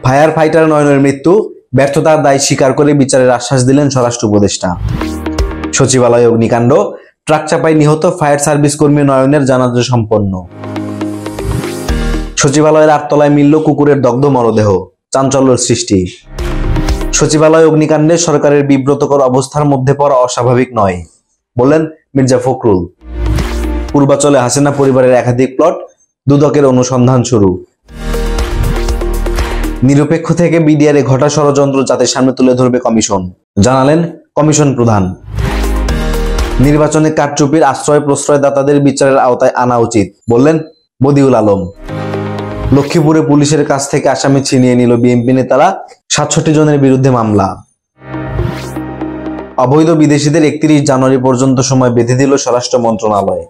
Fire fighter নয়নের মৃত্যু, ব্যর্থতার দায় স্বীকার করে বিচারের আশ্বাস দিলেন স্বরাষ্ট্র উপদেষ্টা। সচিবালয় অগ্নিকাণ্ড, ট্রাক চাপায় নিহত ফায়ার সার্ভিস কর্মী নয়নের জানাজা সম্পন্ন। সচিবালয়ের 8 তলায় মিলল কুকুরের দগ্ধ মরদেহ, চাঞ্চল্যের সৃষ্টি। সচিবালয় অগ্নিকাণ্ডে সরকারের বিব্রতকর অবস্থার মধ্যে পড়া অস্বাভাবিক নয়, বললেন মির্জা ফখরুল। পূর্বাচলে হাসিনা পরিবারের একাধিক প্লট, দুদকের অনুসন্ধান শুরু। নিরপেক্ষ থেকে বিডিআরে ঘটা ষড়যন্ত্র জাতির সামনে তুলে ধরবে কমিশন, জানালেন কমিশন প্রধান। নির্বাচনে কারচুপির আশ্রয় প্রশ্রয়দাতাদের বিচারের আওতায় আনা উচিত, বললেন বদিউল আলম। লক্ষ্মীপুরে পুলিশের কাছ থেকে আসামি ছিনিয়ে নিল বিএনপি নেতারা, 67 জনের বিরুদ্ধে মামলা। অবৈধ বিদেশিদের 31 জানুয়ারি পর্যন্ত সময় বেঁধে দিল স্বরাষ্ট্র মন্ত্রণালয়।